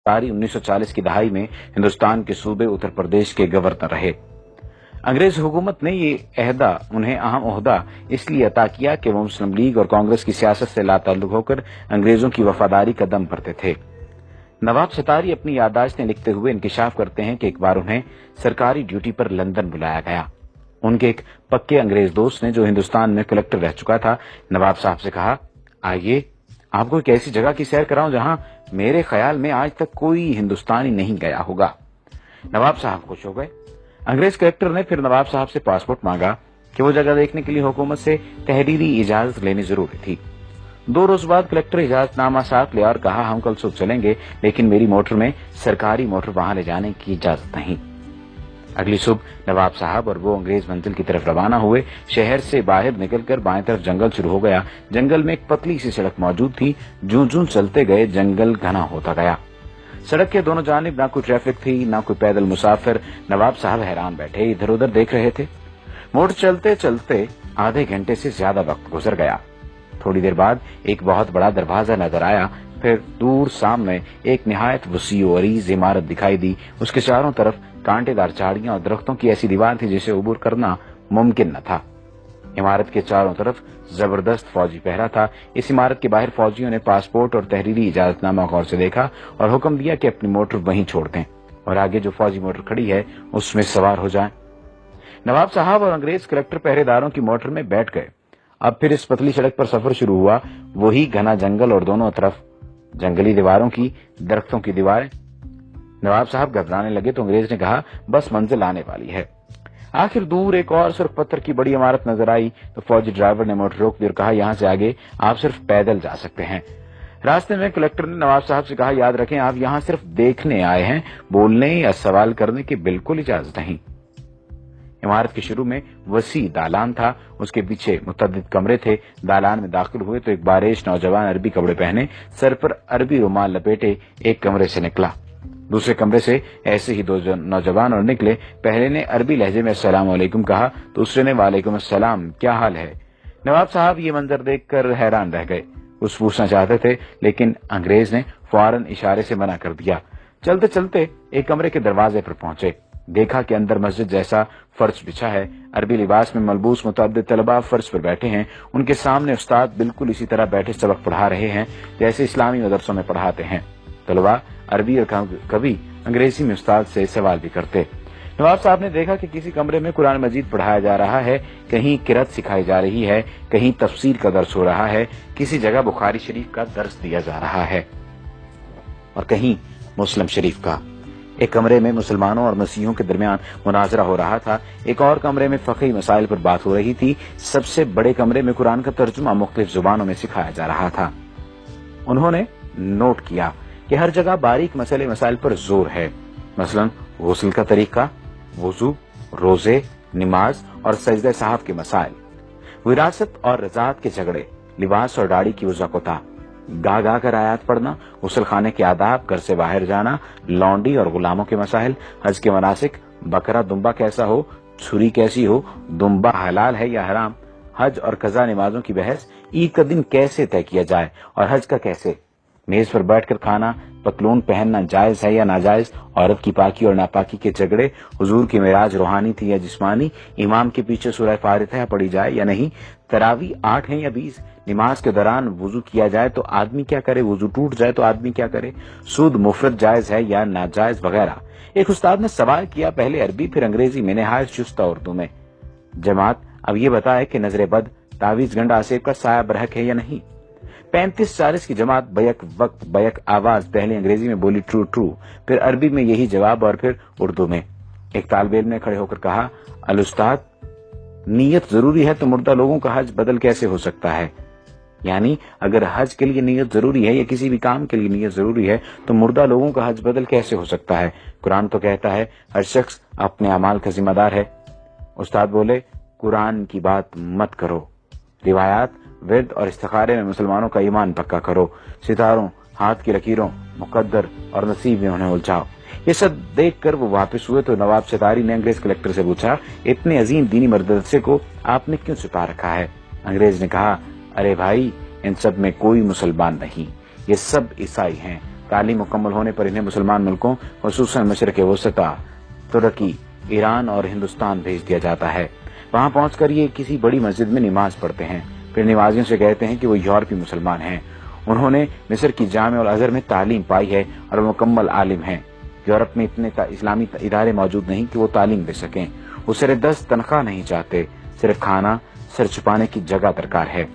ساری 1940 کی دہائی میں ہندوستان کے صوبے اتر پردیش کے گورنر رہے۔ انگریز حکومت نے یہ انہیں اہم عہدہ اس لیے عطا کیا کہ وہ مسلم لیگ اور کانگریس کی سیاست سے لا تعلق ہو کر انگریزوں کی وفاداری کا دم بھرتے تھے۔ نواب ستاری اپنی یادداشتیں لکھتے ہوئے انکشاف کرتے ہیں کہ ایک بار انہیں سرکاری ڈیوٹی پر لندن بلایا گیا۔ ان کے ایک پکے انگریز دوست نے، جو ہندوستان میں کلکٹر رہ چکا تھا، نواب صاحب سے کہا، آئیے آپ کو ایک ایسی جگہ کی سیر کراؤں جہاں میرے خیال میں آج تک کوئی ہندوستانی نہیں گیا ہوگا۔ نواب صاحب خوش ہو گئے۔ انگریز کلکٹر نے پھر نواب صاحب سے پاسپورٹ مانگا کہ وہ جگہ دیکھنے کے لیے حکومت سے تحریری اجازت لینی ضروری تھی۔ 2 روز بعد کلکٹر اجازت نامہ ساتھ لیا اور کہا، ہم کل صبح چلیں گے، لیکن میری موٹر میں سرکاری موٹر وہاں لے جانے کی اجازت نہیں۔ اگلی صبح نواب صاحب اور وہ انگریز منزل کی طرف روانہ ہوئے۔ شہر سے باہر نکل کر بائیں طرف جنگل شروع ہو گیا۔ جنگل میں ایک پتلی سی سڑک موجود تھی۔ جوں جوں چلتے گئے جنگل گھنا ہوتا گیا۔ سڑک کے دونوں جانب نہ کوئی ٹریفک تھی، نہ کوئی پیدل مسافر۔ نواب صاحب حیران بیٹھے ادھر ادھر دیکھ رہے تھے۔ موٹر چلتے چلتے آدھے گھنٹے سے زیادہ وقت گزر گیا۔ تھوڑی دیر بعد ایک بہت بڑا دروازہ نظر آیا۔ پھر دور سامنے ایک نہایت وسیع و عریض عمارت دکھائی دی۔ اس کے چاروں طرف کانٹے دار جھاڑیاں اور درختوں کی ایسی دیوار تھی جسے عبور کرنا ممکن نہ تھا۔ عمارت کے چاروں طرف زبردست فوجی پہرا تھا۔ اس عمارت کے باہر فوجیوں نے پاسپورٹ اور تحریری اجازت نامہ غور سے دیکھا اور حکم دیا کہ اپنی موٹر وہیں چھوڑ دیں اور آگے جو فوجی موٹر کھڑی ہے اس میں سوار ہو جائیں۔ نواب صاحب اور انگریز کلکٹر پہرے داروں کی موٹر میں بیٹھ گئے۔ اب پھر اس پتلی سڑک پر سفر شروع ہوا۔ وہی گھنا جنگل اور دونوں طرف جنگلی دیواروں کی، درختوں کی دیواریں۔ نواب صاحب گھبرانے لگے تو انگریز نے کہا، بس منزل آنے والی ہے۔ آخر دور ایک اور صرف پتھر کی بڑی عمارت نظر آئی تو فوجی ڈرائیور نے موٹر روک دی اور کہا، یہاں سے آگے آپ صرف پیدل جا سکتے ہیں۔ راستے میں کلکٹر نے نواب صاحب سے کہا، یاد رکھیں آپ یہاں صرف دیکھنے آئے ہیں، بولنے یا سوال کرنے کی بالکل اجازت نہیں۔ عمارت کے شروع میں وسیع دالان تھا، اس کے پیچھے متعدد کمرے تھے۔ دالان میں داخل ہوئے تو ایک باریش نوجوان عربی کپڑے پہنے، سر پر عربی رومال لپیٹے ایک کمرے سے نکلا۔ دوسرے کمرے سے ایسے ہی 2 نوجوان اور نکلے۔ پہلے نے عربی لہجے میں السلام علیکم کہا، دوسرے نے وعلیکم السلام، کیا حال ہے؟ نواب صاحب یہ منظر دیکھ کر حیران رہ گئے۔ کچھ پوچھنا چاہتے تھے لیکن انگریز نے فوراً اشارے سے منع کر دیا۔ چلتے چلتے ایک کمرے کے دروازے پر پہنچے۔ دیکھا کہ اندر مسجد جیسا فرش بچھا ہے۔ عربی لباس میں ملبوس متعدد طلباء فرش پر بیٹھے ہیں۔ ان کے سامنے استاد بالکل اسی طرح بیٹھے سبق پڑھا رہے ہیں جیسے اسلامی مدرسوں میں پڑھاتے ہیں۔ طلباء عربی اور کبھی انگریزی میں استاد سے سوال بھی کرتے۔ نواب صاحب نے دیکھا کہ کسی کمرے میں قرآن مجید پڑھایا جا رہا ہے، کہیں قرأت سکھائی جا رہی ہے، کہیں تفسیر کا درس ہو رہا ہے، کسی جگہ بخاری شریف کا درس دیا جا رہا ہے اور کہیں مسلم شریف کا۔ ایک کمرے میں مسلمانوں اور مسیحیوں کے درمیان مناظرہ ہو رہا تھا۔ ایک اور کمرے میں فقہی مسائل پر بات ہو رہی تھی۔ سب سے بڑے کمرے میں قرآن کا ترجمہ مختلف زبانوں میں سکھایا جا رہا تھا۔ انہوں نے نوٹ کیا کہ ہر جگہ باریک مسائل پر زور ہے، مثلا غسل کا طریقہ، وضو، روزے، نماز اور سجدہ صاحب کے مسائل، وراثت اور رضاعت کے جھگڑے، لباس اور داڑھی کی وضاقتہ، گا کر آیات پڑھنا، غسل خانے کے آداب، گھر سے باہر جانا، لونڈی اور غلاموں کے مسائل، حج کے مناسک، بکرا دمبا کیسا ہو، چھری کیسی ہو، دمبا حلال ہے یا حرام، حج اور قضا نمازوں کی بحث، عید کا دن کیسے طے کیا جائے اور حج کا کیسے، میز پر بیٹھ کر کھانا، پتلون پہننا جائز ہے یا ناجائز، عورت کی پاکی اور ناپاکی کے جھگڑے، حضور کی معراج روحانی تھی یا جسمانی، امام کے پیچھے سورہ فاتحہ پڑھی جائے یا نہیں، تراویح 8 ہیں یا 20، نماز کے دوران وضو کیا جائے تو آدمی کیا کرے، وضو ٹوٹ جائے تو آدمی کیا کرے، سود مفرد جائز ہے یا ناجائز وغیرہ۔ ایک استاد نے سوال کیا، پہلے عربی پھر انگریزی میں، نہایت شستہ اردو میں، جماعت اب یہ بتائے کہ نظر بد، تعویذ گنڈ آسیب کا سایہ برحق ہے یا نہیں۔ 35-40 کی جماعت بیک وقت بیک آواز پہلے انگریزی میں بولی ٹرو ٹرو، پھر عربی میں یہی جواب اور پھر اردو میں۔ ایک طالب علم نے کھڑے ہو کر کہا، الاستاذ، نیت ضروری ہے تو مردہ لوگوں کا حج بدل کیسے ہو سکتا ہے؟ یعنی اگر حج کے لیے نیت ضروری ہے یا کسی بھی کام کے لیے نیت ضروری ہے تو مردہ لوگوں کا حج بدل کیسے ہو سکتا ہے؟ قرآن تو کہتا ہے ہر شخص اپنے اعمال کا ذمہ دار ہے۔ استاد بولے، قرآن کی بات مت کرو، روایات، ورد اور استخارے میں مسلمانوں کا ایمان پکا کرو، ستاروں، ہاتھ کی لکیروں، مقدر اور نصیب میں انہیں الجھاؤ۔ یہ سب دیکھ کر وہ واپس ہوئے تو نواب ستاری نے انگریز کلکٹر سے پوچھا، اتنے عظیم دینی مدرسے کو آپ نے کیوں چھپا رکھا ہے؟ انگریز نے کہا، ارے بھائی، ان سب میں کوئی مسلمان نہیں، یہ سب عیسائی ہیں، تعلیم مکمل ہونے پر انہیں مسلمان ملکوں خصوصاً مشرق وسطی، ترکی، ایران اور ہندوستان بھیج دیا جاتا ہے۔ وہاں پہنچ کر یہ کسی بڑی مسجد میں نماز پڑھتے ہیں، پھر نمازیوں سے کہتے ہیں کہ وہ یورپی مسلمان ہیں، انہوں نے مصر کی جامع الازہر میں تعلیم پائی ہے اور مکمل عالم ہیں۔ یورپ میں اتنے اسلامی ادارے موجود نہیں کہ وہ تعلیم دے سکیں۔ وہ سر دست تنخواہ نہیں چاہتے، صرف کھانا، سر چھپانے کی جگہ درکار ہے۔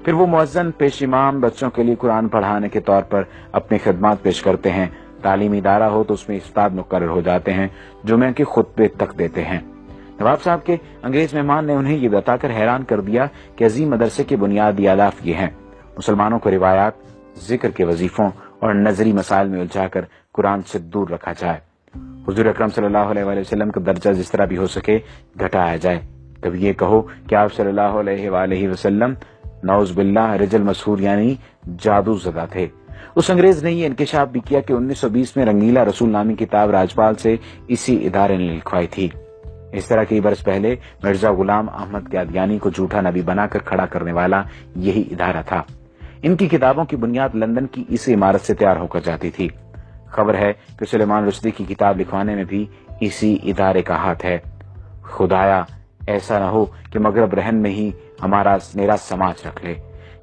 پھر وہ مؤذن پیش امام بچوں کے لیے قرآن پڑھانے کے طور پر اپنی خدمات پیش کرتے ہیں۔ تعلیمی ادارہ ہو تو اس میں استاد مقرر ہو جاتے ہیں، جمعہ کے خطبے تک دیتے ہیں۔ نواب صاحب کے انگریز مہمان نے انہیں یہ بتا کر حیران کر دیا کہ عظیم مدرسے کے بنیادی اہداف یہ ہیں: مسلمانوں کو روایات، ذکر کے وظیفوں اور نظری مسائل میں الجھا کر قرآن سے دور رکھا جائے۔ حضور اکرم صلی اللہ علیہ وآلہ وسلم کا درجہ جس طرح بھی ہو سکے گھٹایا جائے۔ کبھی یہ کہو کہ آپ صلی اللہ علیہ وآلہ وسلم نعوذ باللہ رجل مسحور یعنی جادو زدہ تھے۔ اس انگریز نے یہ انکشاف بھی کیا کہ 1920 میں رنگیلا رسول نامی کتاب راجپال سے اسی ادارے نے لکھوائی تھی۔ اس طرح کئی برس پہلے مرزا غلام احمد قادیانی کو جھوٹا نبی بنا کر کھڑا کرنے والا یہی ادارہ تھا۔ ان کی کتابوں کی بنیاد لندن کی اس عمارت سے تیار ہو کر جاتی تھی۔ خبر ہے کہ سلیمان رشدی کی کتاب لکھوانے میں بھی اسی ادارے کا ہاتھ ہے۔ خدایا ایسا نہ ہو کہ مغرب رہن میں ہی ہمارا میرا سماج رکھ لے۔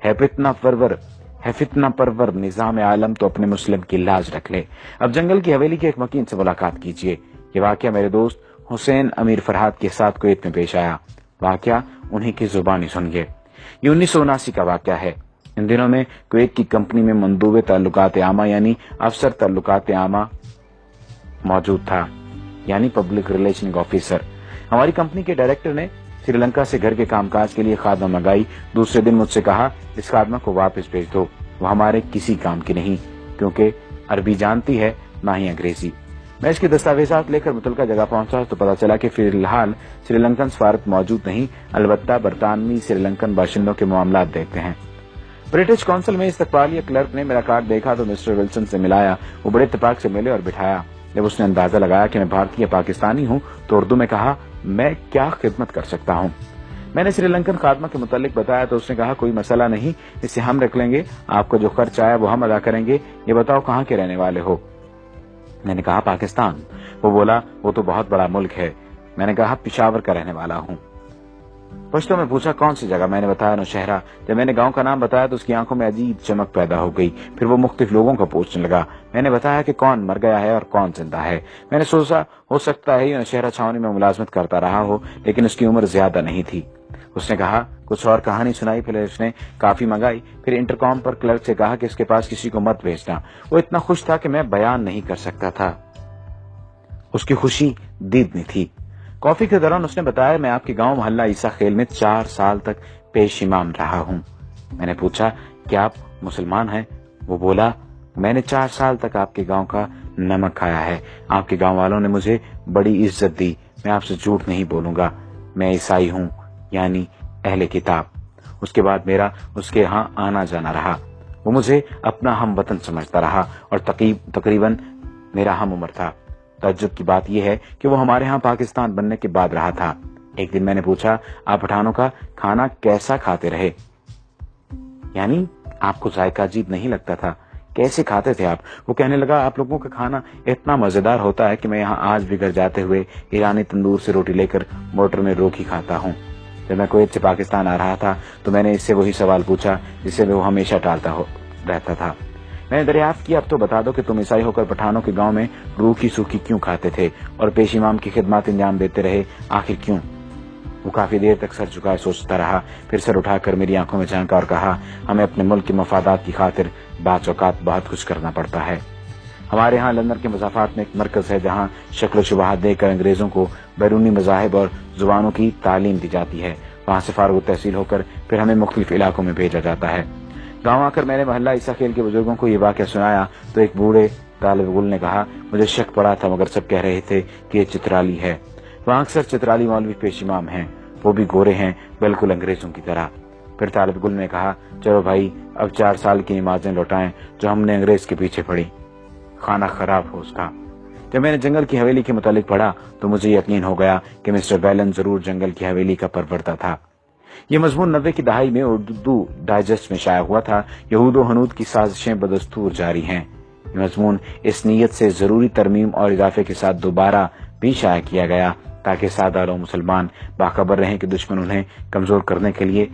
ہے فتنہ پرور نظام عالم تو اپنے مسلم کی لاج رکھ لے۔ اب جنگل کی حویلی کے ایک مکین سے ملاقات کیجیے۔ یہ واقعہ میرے دوست حسین امیر فرحات کے ساتھ کویت میں پیش آیا۔ واقعہ انہی کی زبانی سنیے۔ یہ 1979 کا واقعہ ہے۔ ان دنوں میں کویت کی کمپنی میں مندوب تعلقات عامہ یعنی افسر تعلقات عامہ موجود تھا، یعنی پبلک ریلیشن آفیسر۔ ہماری کمپنی کے ڈائریکٹر نے سری لنکا سے گھر کے کام کاج کے لیے خادمہ منگائی۔ دوسرے دن مجھ سے کہا اس خادمہ کو واپس بھیج دو، وہ ہمارے کسی کام کی نہیں، کیونکہ عربی جانتی ہے نہ ہی انگریزی۔ میں اس کے دستاویزات لے کر متعلقہ جگہ پہنچا تو پتا چلا کہ فی الحال سری لنکن سفارت موجود نہیں، البتہ برطانوی سری لنکن باشندوں کے معاملات دیکھتے ہیں۔ برٹش کونسل میں استقبالیہ کلرک نے میرا کارڈ دیکھا تو مسٹر ولسن سے ملایا۔ وہ بڑے اتفاق سے ملے اور بٹھایا۔ جب اس نے اندازہ لگایا کہ میں بھارتی یا پاکستانی ہوں تو اردو میں کہا، میں کیا خدمت کر سکتا ہوں؟ میں نے سری لنکن خادمہ کے متعلق بتایا تو اس نے کہا، کوئی مسئلہ نہیں، اسے ہم رکھ لیں گے، آپ کو جو خرچ آیا وہ ہم ادا کریں گے۔ یہ بتاؤ کہاں کے رہنے والے ہو؟ میں نے کہا پاکستان۔ وہ بولا وہ تو بہت بڑا ملک ہے۔ میں نے کہا پشاور کا رہنے والا ہوں۔ پشتو میں پوچھا کون سی جگہ؟ میں نے بتایا نوشہرہ۔ جب میں نے گاؤں کا نام بتایا تو اس کی آنکھوں میں عجیب چمک پیدا ہو گئی۔ پھر وہ مختلف لوگوں کو پوچھنے لگا۔ میں نے بتایا کہ کون مر گیا ہے اور کون زندہ ہے۔ میں نے سوچا ہو سکتا ہے یہ نوشہرہ چھاونی میں ملازمت کرتا رہا ہو، لیکن اس کی عمر زیادہ نہیں تھی۔ اس نے کہا کچھ اور کہانی سنائی، پھر اس نے کافی منگائی، پھر انٹرکام پر کلرک سے کہا کہ اس کے پاس کسی کو مت بھیجنا۔ وہ اتنا خوش تھا کہ میں بیان نہیں کر سکتا تھا، اس کی خوشی دیدنی تھی۔ کافی کے دوران اس نے بتایا میں آپ کے گاؤں محلہ عیسیٰ خیل میں 4 سال تک پیش امام رہا ہوں۔ میں نے پوچھا کیا آپ مسلمان ہیں؟ وہ بولا میں نے 4 سال تک آپ کے گاؤں کا نمک کھایا ہے۔ آپ کے گاؤں والوں نے مجھے بڑی عزت دی۔ میں آپ سے جھوٹ نہیں بولوں گا، میں عیسائی ہوں، یعنی اہل کتاب۔ اس کے بعد میرا اس کے ہاں آنا جانا رہا۔ وہ مجھے اپنا ہم وطن سمجھتا رہا اور تقریباً میرا ہم عمر تھا۔ تعجب کی بات یہ ہے کہ وہ ہمارے ہاں پاکستان بننے کے بعد رہا تھا۔ ایک دن میں نے پوچھا آپ پٹھانوں کا کھانا کیسا کھاتے رہے؟ یعنی آپ کو ذائقہ عجیب نہیں لگتا تھا؟ کیسے کھاتے تھے آپ؟ وہ کہنے لگا آپ لوگوں کا کھانا اتنا مزیدار ہوتا ہے کہ میں یہاں آج بھی گھر جاتے ہوئے ایرانی تندور سے روٹی لے کر موٹر میں روکی کھاتا ہوں۔ جب میں کویت سے پاکستان آ رہا تھا تو میں نے اس سے وہی سوال پوچھا جسے وہ ہمیشہ ٹالتا رہتا تھا۔ میں نے دریافت کیا اب تو بتا دو کہ تم عیسائی ہو کر پٹھانوں کے گاؤں میں روکھی سوکھی کیوں کھاتے تھے اور پیش امام کی خدمات انجام دیتے رہے، آخر کیوں؟ وہ کافی دیر تک سر جھکائے سوچتا رہا، پھر سر اٹھا کر میری آنکھوں میں جھانکا اور کہا ہمیں اپنے ملک کے مفادات کی خاطر بعض اوقات بہت کچھ کرنا پڑتا ہے۔ ہمارے ہاں لندن کے مضافات میں ایک مرکز ہے جہاں شکل و شبہات دے کر انگریزوں کو بیرونی مذاہب اور زبانوں کی تعلیم دی جاتی ہے۔ وہاں سے فارغ التحصیل ہو کر پھر ہمیں مختلف علاقوں میں بھیجا جاتا ہے۔ گاؤں آ کر میں نے محلہ عیسیٰ خیل کے بزرگوں کو یہ واقعہ سنایا تو ایک بوڑھے طالب علم نے کہا مجھے شک پڑا تھا مگر سب کہہ رہے تھے کہ یہ چترالی ہے۔ وہاں اکثر چترالی مولوی پیش امام ہیں، وہ بھی گورے ہیں بالکل انگریزوں کی طرح۔ پھر طالب علم نے کہا چلو بھائی اب 4 سال کی نمازیں لوٹائیں جو ہم نے انگریز کے پیچھے پڑھی، کھانا خراب ہو اس کا۔ جب میں نے جنگل کی حویلی کے متعلق پڑھا تو مجھے یقین ہو گیا کہ مسٹر بیلن ضرور جنگل کی حویلی کا پروردہ تھا۔ یہ مضمون 90 کی دہائی میں اردو ڈائجسٹ میں شائع ہوا تھا۔ یہود و ہنود کی سازشیں بدستور جاری ہیں۔ یہ مضمون اس نیت سے ضروری ترمیم اور اضافے کے ساتھ دوبارہ بھی شائع کیا گیا تاکہ سادہ لوگ مسلمان باخبر رہیں کہ دشمن انہیں کمزور کرنے کے لیے